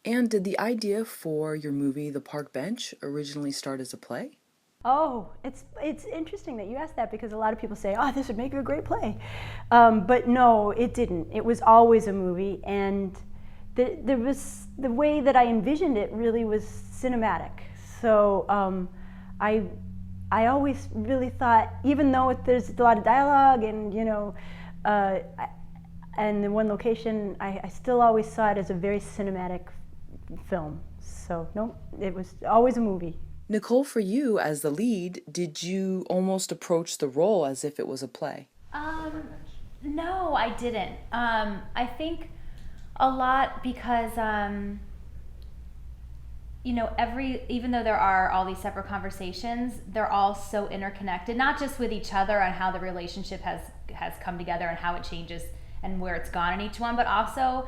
And did the idea for your movie, The Park Bench, originally start as a play? Oh, it's interesting that you asked that because a lot of people say, "Oh, this would make a great play," but no, it didn't. It was always a movie, and there was the way that I envisioned it really was cinematic. So I I always really thought, even though there's a lot of dialogue and uh, and in one location, I still always saw it as a very cinematic film. So no, it was always a movie. Nicole, for you as the lead, did you almost approach the role as if it was a play? Um, no, I didn't. I think a lot because even though there are all these separate conversations, they're all so interconnected, not just with each other on how the relationship has come together and how it changes and where it's gone in each one, but also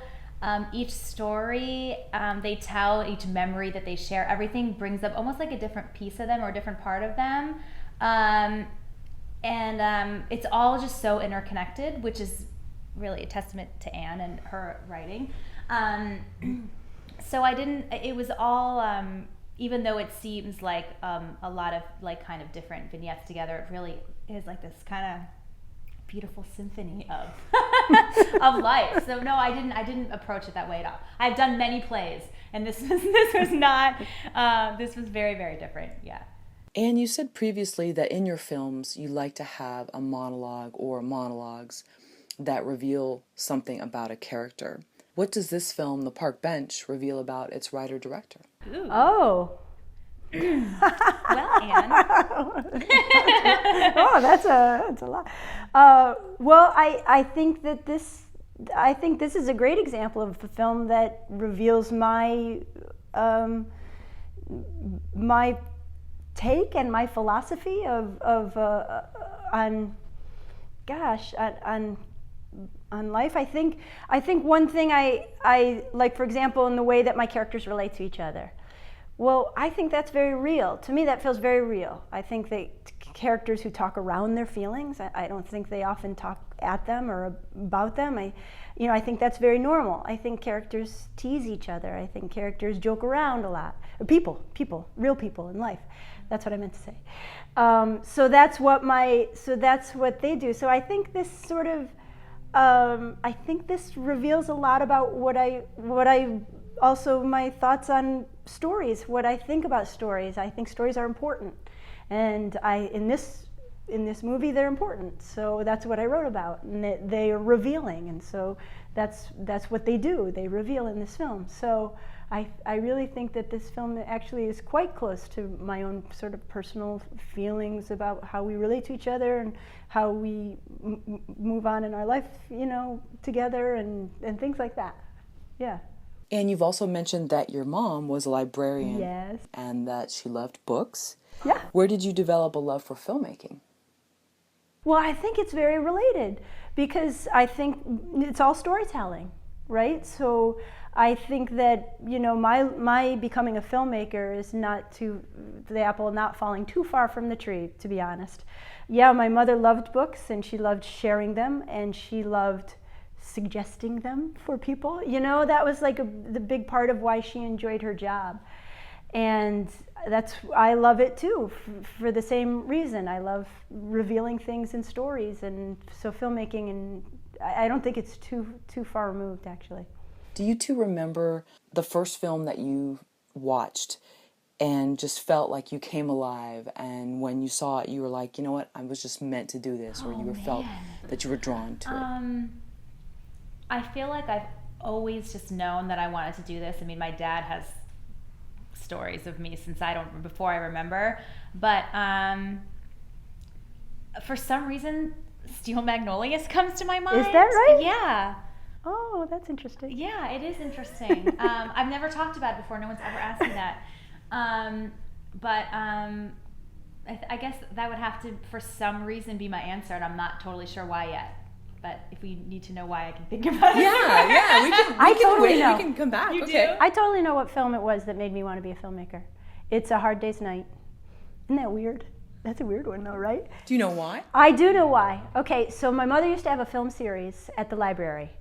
each story they tell, each memory that they share, everything brings up almost like a different piece of them or a different part of them. And it's all just so interconnected, which is really a testament to Anne and her writing. So I didn't, it was all, even though it seems like a lot of like kind of different vignettes together, it really is like this kind of beautiful symphony of of life. So no, I didn't approach it that way at all. I've done many plays, and this was not, this was very, very different, yeah. And you said previously that in your films you like to have a monologue or monologues that reveal something about a character. What does this film, The Park Bench, reveal about its writer-director? Ooh. Oh. Well, Anne. Oh, that's a lot. Well, I think this is a great example of a film that reveals my my take and my philosophy on life. I think one thing I like, for example, in the way that my characters relate to each other. Well, I think that's very real. To me, that feels very real. I think that characters who talk around their feelings, I don't think they often talk at them or about them. I think that's very normal. I think characters tease each other. I think characters joke around a lot. People, real people in life. That's what I meant to say. So that's what they do. So I think this sort of, I think this reveals a lot about what I also my thoughts on stories, what I think about stories. I think stories are important, and in this movie they're important. So that's what I wrote about, and they are revealing, and so that's what they do. They reveal in this film. So I really think that this film actually is quite close to my own sort of personal feelings about how we relate to each other and how we move on in our life, together and things like that. Yeah. And you've also mentioned that your mom was a librarian. Yes. And that she loved books. Yeah. Where did you develop a love for filmmaking? Well, I think it's very related because I think it's all storytelling, right? So I think that, my becoming a filmmaker is the apple not falling too far from the tree, to be honest. Yeah, my mother loved books and she loved sharing them and she loved suggesting them for people. That was like the big part of why she enjoyed her job. And I love it too, for the same reason. I love revealing things in stories, and so filmmaking, and I don't think it's too far removed, actually. Do you two remember the first film that you watched and just felt like you came alive, and when you saw it you were like, you know what, I was just meant to do this, or felt that you were drawn to it? I feel like I've always just known that I wanted to do this. I mean, my dad has stories of me since before I remember, but for some reason Steel Magnolias comes to my mind. Is that right? Yeah. Oh, that's interesting. Yeah, it is interesting. I've never talked about it before. No one's ever asked me that. But I guess that would have to, for some reason, be my answer, and I'm not totally sure why yet. But if we need to know why, I can think about it. Yeah, we know. We can come back. You okay. do? I totally know what film it was that made me want to be a filmmaker. It's A Hard Day's Night. Isn't that weird? That's a weird one though, right? Do you know why? I do know why. Okay, so my mother used to have a film series at the library.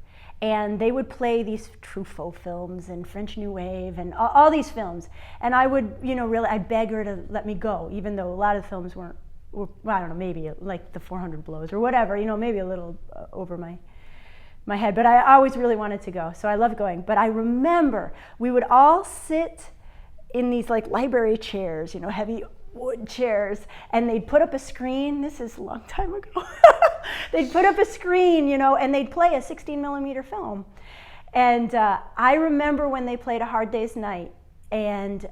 And they would play these Truffaut films and French New Wave and all these films. And I would, really, I'd beg her to let me go, even though a lot of the films were I don't know, maybe like the 400 Blows or whatever, maybe a little over my head. But I always really wanted to go, so I loved going. But I remember we would all sit in these like library chairs, heavy wood chairs, and they'd put up a screen. This is a long time ago. They'd put up a screen, and they'd play a 16 millimeter film. And I remember when they played A Hard Day's Night, and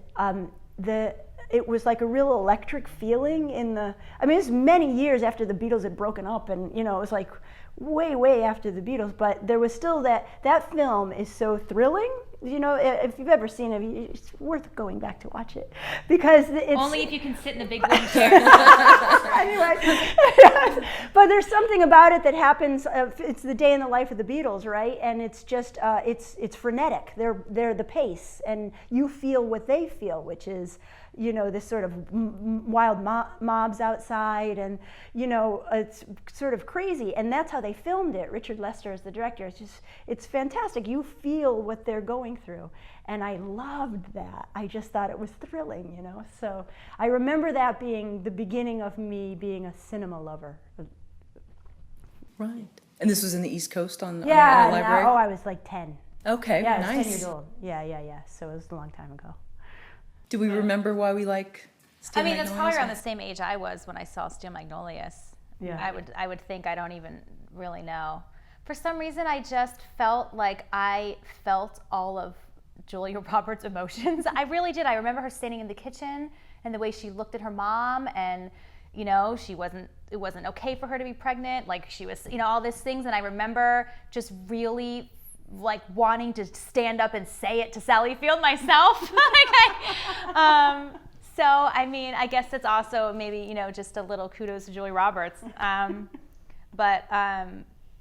it was like a real electric feeling it was many years after the Beatles had broken up, and it was like way after the Beatles, but there was still that film is so thrilling. If you've ever seen it, it's worth going back to watch it, because it's only if you can sit in a big wooden chair. Anyway, but there's something about it that happens. It's the day in the life of the Beatles, right? And it's just it's frenetic. They're the pace, and you feel what they feel, which is this sort of wild mobs outside, and it's sort of crazy. And that's how they filmed it. Richard Lester is the director. It's fantastic. You feel what they're going through, and I loved that. I just thought it was thrilling, So I remember that being the beginning of me being a cinema lover. Right. And this was in the East Coast on the library? I was like 10. Okay, yeah, nice. I was 10 years old. Yeah. So it was a long time ago. Do we remember why we like Steel Magnolias? It's probably around the same age I was when I saw Steel Magnolias. Yeah. I would think, I don't even really know. For some reason, I just felt like I felt all of Julia Roberts' emotions. I really did. I remember her standing in the kitchen and the way she looked at her mom, and it wasn't okay for her to be pregnant. Like, she was, all these things. And I remember just really like wanting to stand up and say it to Sally Field myself. So, I guess it's also maybe, just a little kudos to Julia Roberts.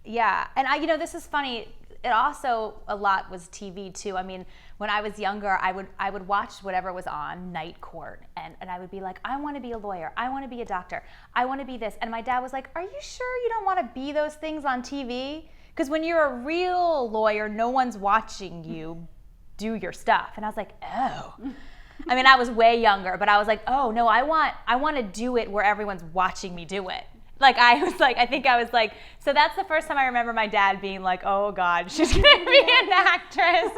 Yeah. And this is funny. It also, a lot was TV too. When I was younger, I would watch whatever was on, Night Court, and I would be like, I want to be a lawyer. I want to be a doctor. I want to be this. And my dad was like, are you sure you don't want to be those things on TV? Because when you're a real lawyer, no one's watching you do your stuff. And I was like, oh. I was way younger, but I was like, oh no, I want to do it where everyone's watching me do it. So that's the first time I remember my dad being like, oh God, she's going to be an actress.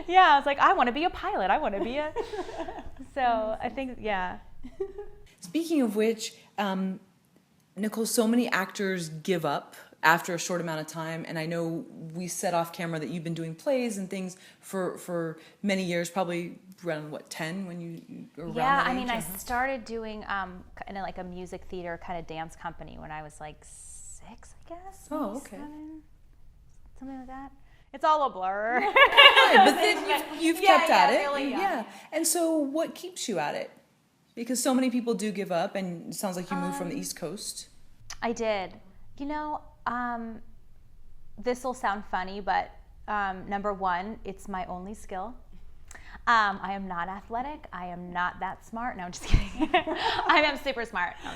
Yeah, I was like, I want to be a pilot. I want to be a... So I think, yeah. Speaking of which, Nicole, so many actors give up after a short amount of time, and I know we said off camera that you've been doing plays and things for many years, probably around 10 when you were around that age? I started doing in a music theater kind of dance company when I was like 6, I guess. Oh, okay. 7, something like that. It's all a blur. Right, but then you've kept at it. Really, yeah. And so what keeps you at it? Because so many people do give up, and it sounds like you moved from the East Coast. I did. This will sound funny, but number one, it's my only skill. I am not athletic. I am not that smart. No, I'm just kidding. I am super smart. No,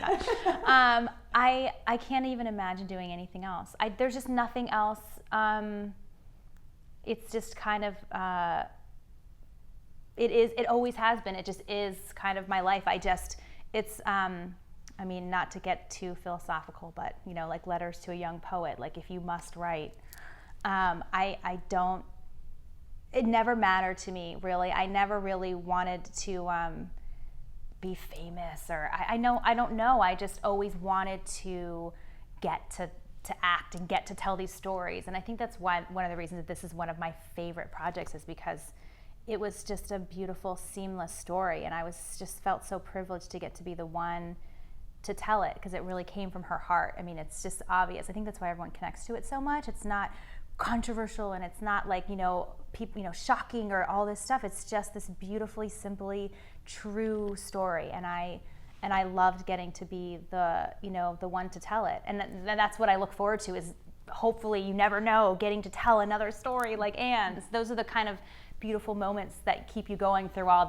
I'm not. I can't even imagine doing anything else. There's just nothing else. It's just kind of, it always has been. It just is kind of my life. Not to get too philosophical, but, like Letters to a Young Poet, like if you must write, it never mattered to me, really. I never really wanted to be famous, or I don't know. I just always wanted to get to act and get to tell these stories. And I think that's one of the reasons that this is one of my favorite projects, is because it was just a beautiful, seamless story. And I just felt so privileged to get to be the one to tell it, because it really came from her heart. It's just obvious. I think that's why everyone connects to it so much. It's not controversial, and it's not like, people, shocking or all this stuff. It's just this beautifully, simply true story. And I loved getting to be the one to tell it. And that's what I look forward to, is hopefully, you never know, getting to tell another story like Anne's. Those are the kind of beautiful moments that keep you going through all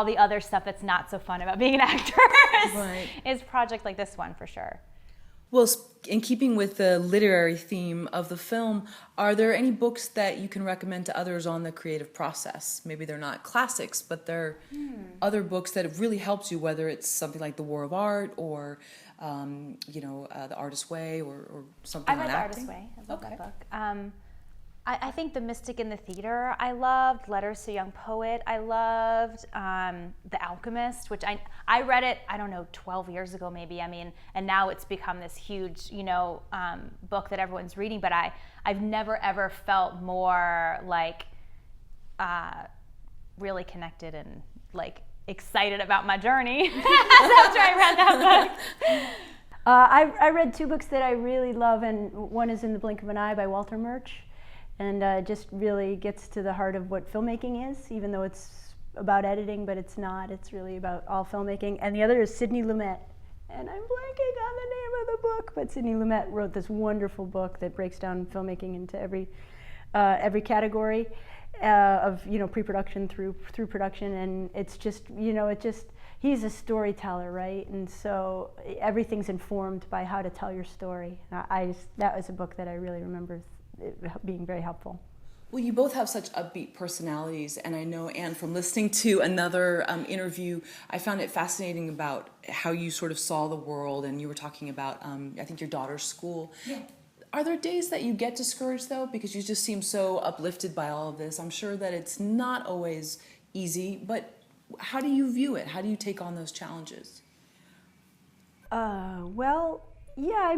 the other stuff that's not so fun about being an actor. Right. Is project like this one, for sure. Well, in keeping with the literary theme of the film, are there any books that you can recommend to others on the creative process? Maybe they're not classics, but they're other books that have really helped you, whether it's something like The War of Art or, The Artist's Way or something I on read The acting. Artist's Way. I love that book. I think The Mystic in the Theater I loved, Letters to a Young Poet I loved, The Alchemist, which I read it, I don't know, 12 years ago maybe, and now it's become this huge, book that everyone's reading, but I've never ever felt more like really connected and like excited about my journey after I read that book. I read 2 books that I really love, and one is In the Blink of an Eye by Walter Murch. And just really gets to the heart of what filmmaking is, even though it's about editing, but it's not. It's really about all filmmaking. And the other is Sidney Lumet. And I'm blanking on the name of the book, but Sidney Lumet wrote this wonderful book that breaks down filmmaking into every category of pre-production through production. And it's just he's a storyteller, right? And so everything's informed by how to tell your story. That was a book that I really remember being very helpful. Well, you both have such upbeat personalities, and I know, Anne, from listening to another interview, I found it fascinating about how you sort of saw the world, and you were talking about, I think, your daughter's school. Yeah. Are there days that you get discouraged, though, because you just seem so uplifted by all of this? I'm sure that it's not always easy, but how do you view it? How do you take on those challenges? Well, yeah,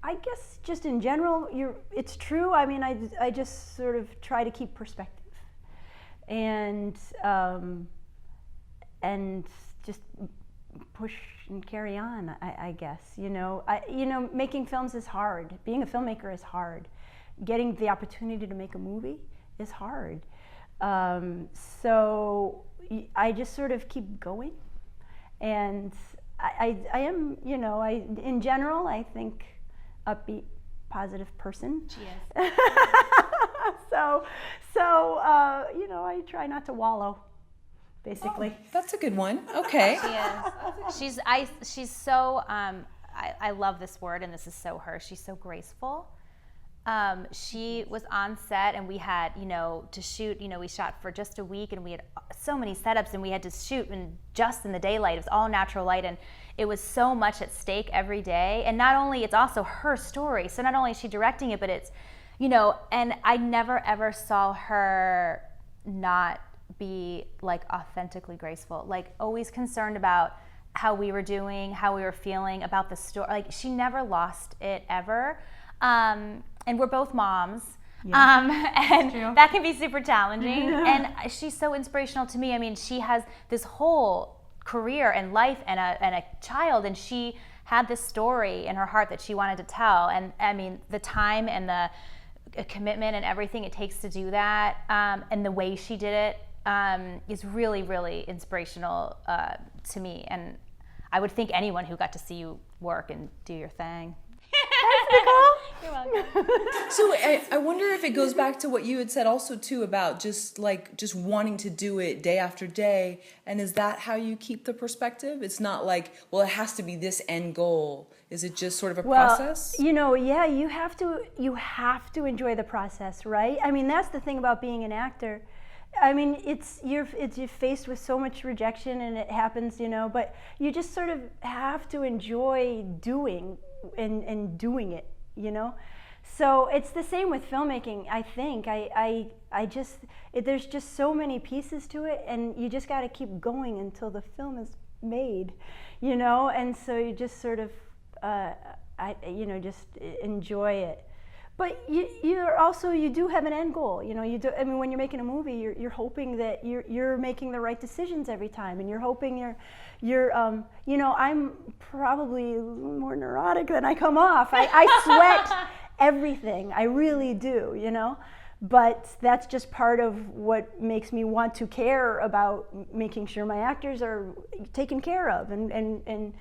I guess just in general, it's true. I just sort of try to keep perspective, and just push and carry on. I guess making films is hard. Being a filmmaker is hard. Getting the opportunity to make a movie is hard. So I just sort of keep going, and I am, in general, I think, upbeat, positive person. She is. so I try not to wallow, basically. Oh, that's a good one. Okay. She is. She's so. I love this word, and this is so her. She's so graceful. She was on set, and we had, to shoot. We shot for just a week, and we had so many setups, and we had to shoot just in the daylight. It was all natural light, and it was so much at stake every day. And not only, it's also her story. So not only is she directing it, but it's, and I never ever saw her not be like authentically graceful, like always concerned about how we were doing, how we were feeling about the story. Like she never lost it ever. And we're both moms. Yeah, and that can be super challenging. And she's so inspirational to me. She has this whole career and life and a child, and she had this story in her heart that she wanted to tell. And the time and the commitment and everything it takes to do that, and the way she did it, is really, really inspirational to me. And I would think anyone who got to see you work and do your thing. Thanks, Nicole. You're welcome. So I wonder if it goes back to what you had said also too about just wanting to do it day after day. And is that how you keep the perspective? It's not like, well, it has to be this end goal. Is it just sort of a process? Yeah, you have to enjoy the process, right? That's the thing about being an actor. You're faced with so much rejection, and it happens, but you just sort of have to enjoy doing and doing it, So it's the same with filmmaking, I think. There's just so many pieces to it, and you just got to keep going until the film is made, and so you just sort of, just enjoy it. But you do have an end goal, you do. When you're making a movie, you're hoping that you're making the right decisions every time, and you're hoping I'm probably a little more neurotic than I come off. I sweat everything, I really do, But that's just part of what makes me want to care about making sure my actors are taken care of and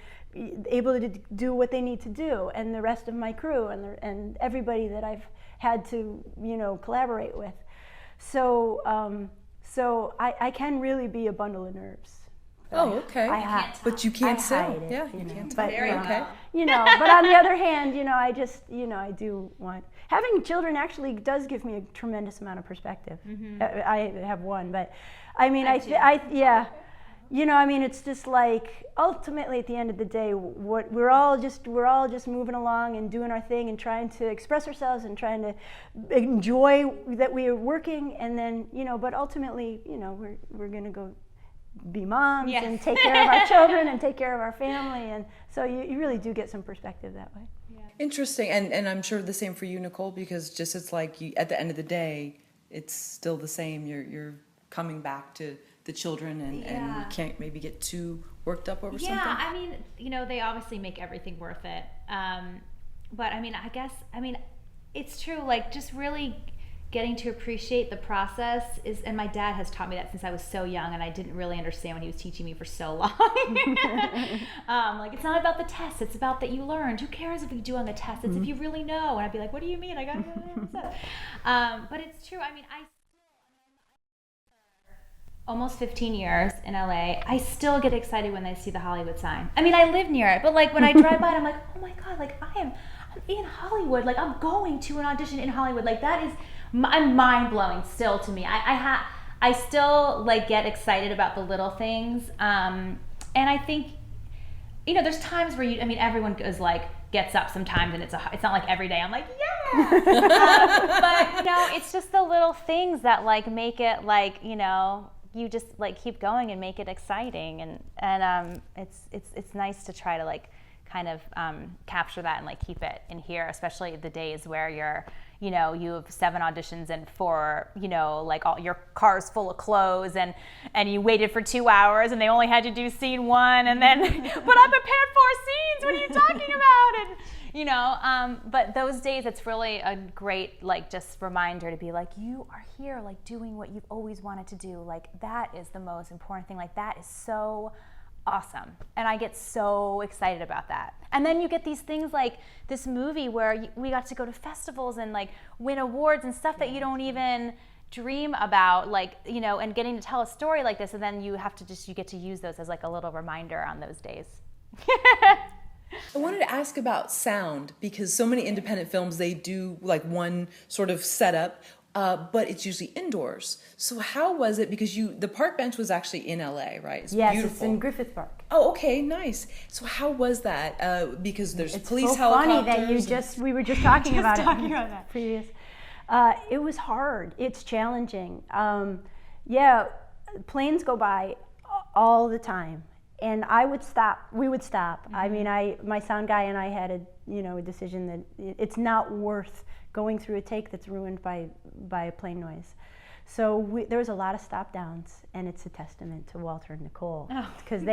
able to do what they need to do, and the rest of my crew and everybody that I've had to collaborate with. So I can really be a bundle of nerves. Oh, okay. But you can't sell. hide it, Yeah, you can't but, tell. Very Okay. well. But on the other hand, I just, I do want, having children actually does give me a tremendous amount of perspective. I have one, but I mean, it's just like, ultimately at the end of the day, what we're all just moving along and doing our thing and trying to express ourselves and trying to enjoy that we are working, and then, but ultimately, we're going to go be moms and take care of our children and take care of our family, and so you really do get some perspective that way. Interesting, and I'm sure the same for you, Nicole, because just it's like at the end of the day, it's still the same. You're coming back to the children, and you can't maybe get too worked up over something. Yeah, I mean, they obviously make everything worth it. But I mean, it's true. Like, just really getting to appreciate the process is, and my dad has taught me that since I was so young, and I didn't really understand when he was teaching me for so long. Like, it's not about the test, it's about that you learned. Who cares if you do on the test? It's if you really know. And I'd be like, what do you mean? I gotta go there. But it's true. I mean, almost 15 years in LA, I still get excited when I see the Hollywood sign. I mean, I live near it, but like when I drive by it, I'm like, oh my God, like I'm in Hollywood. Like, I'm going to an audition in Hollywood. Like, that is mind blowing still to me. I still like get excited about the little things. And I think, there's times where everyone goes gets up sometimes, and it's not like every day I'm like, yeah. But it's just the little things that make it you just keep going and make it exciting, and it's nice to try to kind of capture that and keep it in here, especially the days where you have 7 auditions and 4, all your car's full of clothes, and you waited for 2 hours and they only had you do scene 1, and then but I prepared 4 scenes. What are you talking about? And but those days, it's really a great just reminder to be you are here doing what you've always wanted to do. That is the most important thing. That is so awesome, and I get so excited about that. And then you get these things like this movie where we got to go to festivals and win awards and stuff that you don't even dream about, and getting to tell a story like this, and then you get to use those as a little reminder on those days. I wanted to ask about sound, because so many independent films, they do one sort of setup, but it's usually indoors. So how was it? Because the park bench was actually in LA, right? It's yes, beautiful. It's in Griffith Park. Oh, okay, nice. So how was that? Because there's police helicopters. It's helicopters. so funny that we were just talking about it previous. It was hard. It's challenging. Planes go by all the time. And we would stop. Mm-hmm. I mean, my sound guy and I had a decision that it's not worth going through a take that's ruined by a plane noise. So there was a lot of stop downs, and it's a testament to Walter and Nicole, because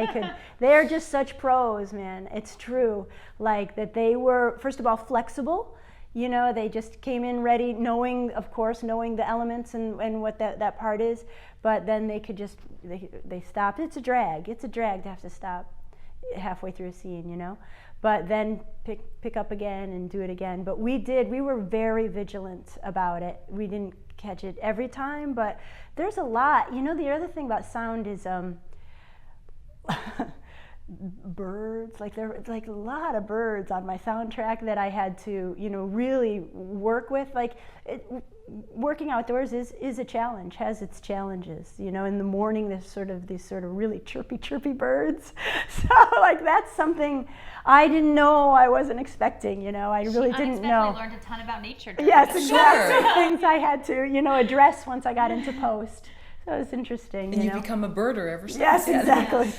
they're just such pros, man. It's true. That they were, first of all, flexible. They just came in ready, knowing the elements and what that part is, but then they could just, they stopped. It's a drag to have to stop halfway through a scene, but then pick up again and do it again. But we were very vigilant about it. We didn't catch it every time, but there's a lot. The other thing about sound is birds. There were a lot of birds on my soundtrack that I had to really work with. Working outdoors is a challenge, has its challenges. In the morning there's these really chirpy birds. So that's something I didn't know, I wasn't expecting. I really didn't know. I learned a ton about nature. Yes, exactly. Sure. Things I had to address once I got into post. So it's interesting. And you become a birder ever since. Yes,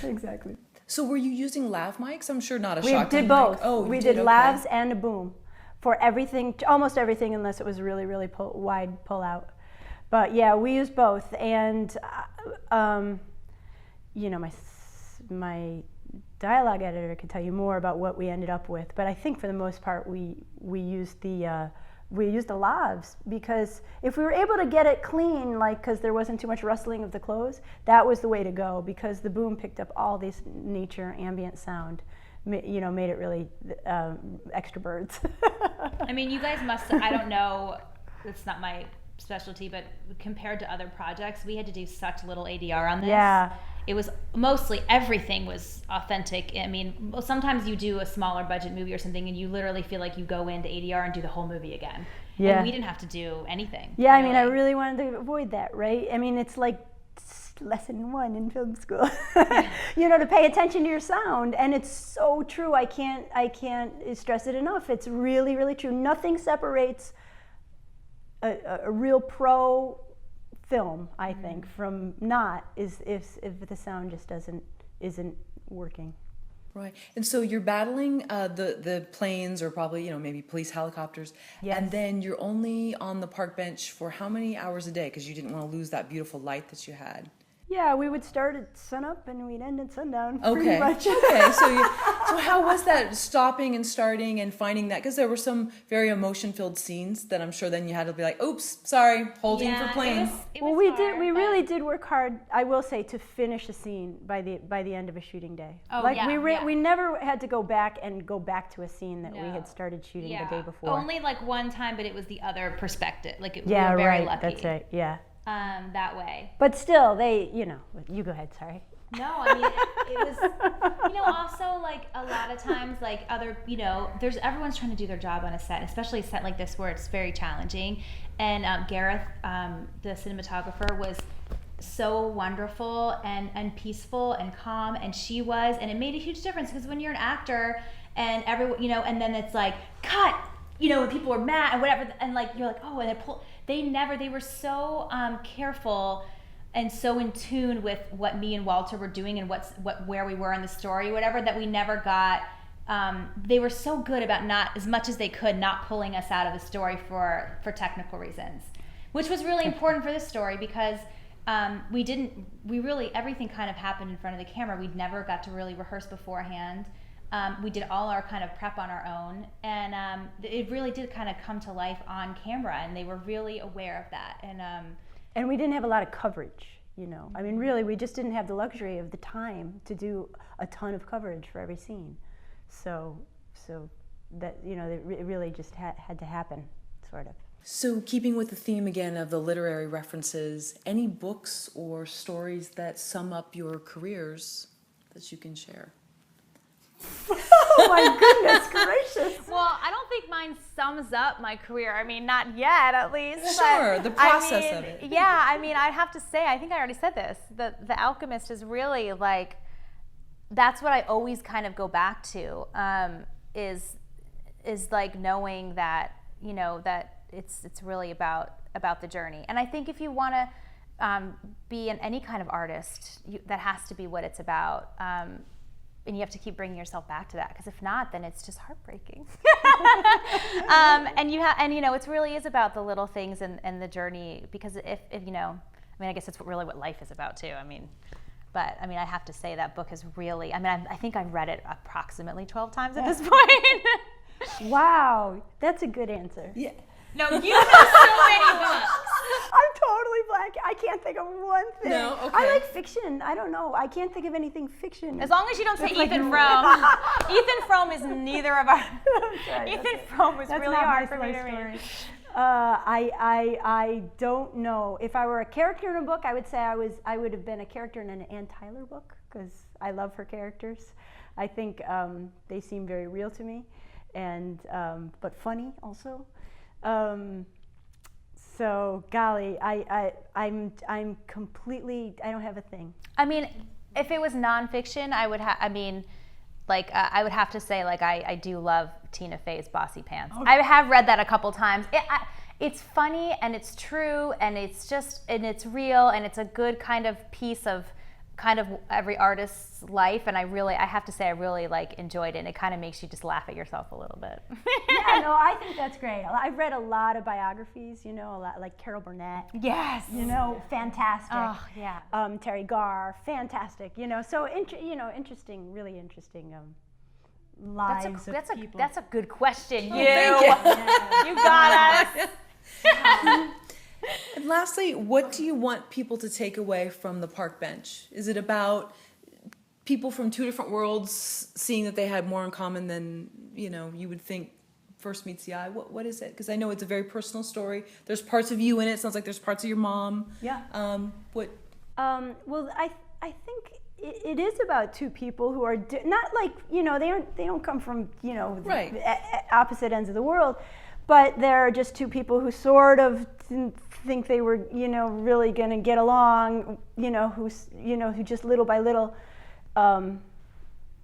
exactly. So were you using lav mics? I'm sure not a we shotgun did both. mic. Oh, we did lavs and a boom for everything, almost everything, unless it was really, really wide pull out. But yeah, we used both. And my dialogue editor could tell you more about what we ended up with. But I think for the most part, we used the lavs, because if we were able to get it clean, because there wasn't too much rustling of the clothes, that was the way to go, because the boom picked up all this nature ambient sound, made it really extra birds. I mean, you guys must, I don't know, it's not my specialty, but compared to other projects, we had to do such little ADR on this. Yeah. It was mostly everything was authentic. I mean, sometimes you do a smaller budget movie or something and you literally feel like you go into ADR and do the whole movie again. Yeah. And we didn't have to do anything. Yeah, I mean, I really wanted to avoid that, right? I mean, it's like lesson 1 in film school, you know, to pay attention to your sound. And it's so true. I can't stress it enough. It's really, really true. Nothing separates a real pro film, I think, from not, is if the sound just isn't working. Right. And so you're battling the planes, or probably, you know, maybe police helicopters. Yes. And then you're only on the park bench for how many hours a day? Because you didn't want to lose that beautiful light that you had. Yeah, we would start at sunup and we'd end at sundown. Okay. Pretty much. Okay. So how was that, stopping and starting and finding that? Because there were some very emotion-filled scenes that I'm sure then you had to be like, oops, sorry, holding for planes. Well, we really did work hard, I will say, to finish a scene by the end of a shooting day. Oh, like yeah, we never had to go back to a scene that we had started shooting the day before. Only like one time, but it was the other perspective. Like we yeah, were very right. lucky. That's right. Yeah. That way. But still, they, you know, you go ahead. Sorry. No, I mean, it was, you know, also like a lot of times, like other, you know, everyone's trying to do their job on a set, especially a set like this where it's very challenging. And Gareth, the cinematographer, was so wonderful and peaceful and calm, and she was, and it made a huge difference, because when you're an actor and everyone, you know, and then it's like, cut, you know, and people are mad and whatever, and like, you're like, oh, and they were so careful and so in tune with what me and Walter were doing and where we were in the story, whatever, that we never got. They were so good about, not as much as they could, not pulling us out of the story for technical reasons, which was really important for this story, because everything kind of happened in front of the camera. We'd never got to really rehearse beforehand. We did all our kind of prep on our own, and it really did kind of come to life on camera, and they were really aware of that. And we didn't have a lot of coverage, you know. I mean, really, we just didn't have the luxury of the time to do a ton of coverage for every scene. So that, you know, it really just had to happen, sort of. So keeping with the theme again of the literary references, any books or stories that sum up your careers that you can share? Oh my goodness gracious. Well, I don't think mine sums up my career. I mean, not yet, at least. Sure, the process of it. Yeah, I mean, I'd have to say, I think I already said this, The Alchemist is really like, that's what I always kind of go back to, is like knowing that, you know, that it's really about the journey. And I think if you want to be any kind of artist, that has to be what it's about. And you have to keep bringing yourself back to that, because if not, then it's just heartbreaking. And you know, it really is about the little things and the journey, because if you know, I mean, I guess it's really what life is about too. I mean, but I mean, I have to say that book is really, I mean, I think I've read it approximately 12 times at this point. Wow, that's a good answer. Yeah. No, you know so many books. I'm totally blank. I can't think of one thing. No, okay. I like fiction. I don't know. I can't think of anything fiction. As long as you don't say It's like Ethan Frome. Ethan Frome is neither of our. Sorry, Ethan Frome was that's really not hard my for me to slow read. story. I don't know. If I were a character in a book, I would say I would have been a character in an Ann Tyler book, because I love her characters. I think they seem very real to me, and but funny also. So golly, I'm completely, I don't have a thing. I mean, if it was nonfiction, I would have to say, like, I do love Tina Fey's Bossy Pants. Okay. I have read that a couple times. It's funny, and it's true, and it's real, and it's a good kind of piece of kind of every artist's life, and I have to say, I really like enjoyed it, and it kind of makes you just laugh at yourself a little bit. Yeah, no, I think that's great. I've read a lot of biographies, you know, a lot, like Carol Burnett. Yes. You know, fantastic. Oh, yeah. Terry Garr, fantastic. You know, so interesting, really interesting lives of people. That's a good question. Oh, thank you. You got us. And lastly, what do you want people to take away from the park bench? Is it about people from two different worlds seeing that they had more in common than, you know, you would think first meets the eye? What is it? Because I know it's a very personal story. There's parts of you in it. It sounds like there's parts of your mom. Yeah. What? Well, I think it is about two people who are not like, you know, they don't come from, you know, Right. Opposite ends of the world, but they're just two people who sort of didn't think they were, you know, really going to get along, you know, who just little by little,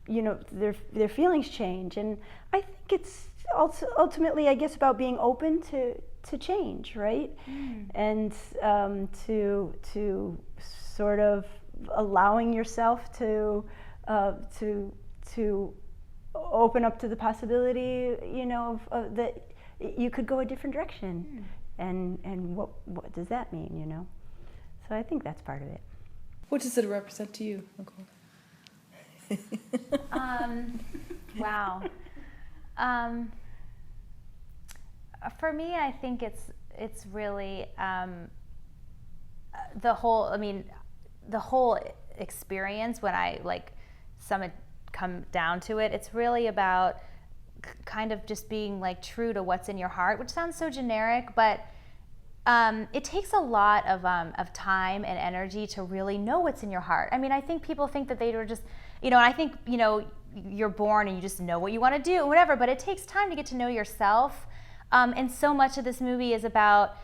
you know, their feelings change. And I think it's also ultimately, I guess, about being open to change, right? And to sort of allowing yourself to open up to the possibility, you know, of that you could go a different direction, and what does that mean, you know? So I think that's part of it. What does it represent to you, Nicole? Wow. For me, I think it's really the whole experience. When I sum it, come down to it, it's really about kind of just being like true to what's in your heart, which sounds so generic, but it takes a lot of time and energy to really know what's in your heart. I mean, I think people think that they were just, you know, and I think, you know, you're born and you just know what you want to do, whatever, but it takes time to get to know yourself. And so much of this movie is about,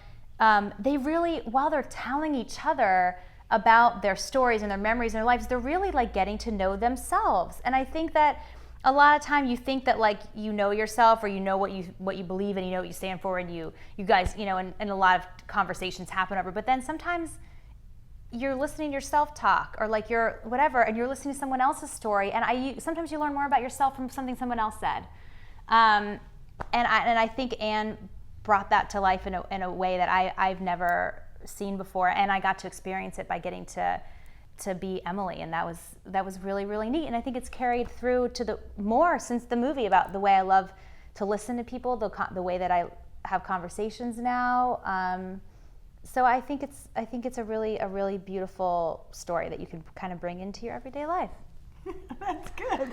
they really, while they're telling each other about their stories and their memories and their lives, they're really like getting to know themselves. And I think that a lot of time you think that like you know yourself, or you know what you believe and you know what you stand for, and you guys, you know, and a lot of conversations happen over, but then sometimes you're listening to yourself talk, or like you're whatever, and you're listening to someone else's story, and sometimes you learn more about yourself from something someone else said. And I think Anne brought that to life in a way that I've never seen before, and I got to experience it by getting to be Emily, and that was really, really neat. And I think it's carried through to the more since the movie, about the way I love to listen to people, the way that I have conversations now. So I think it's a really beautiful story that you can kind of bring into your everyday life. That's good.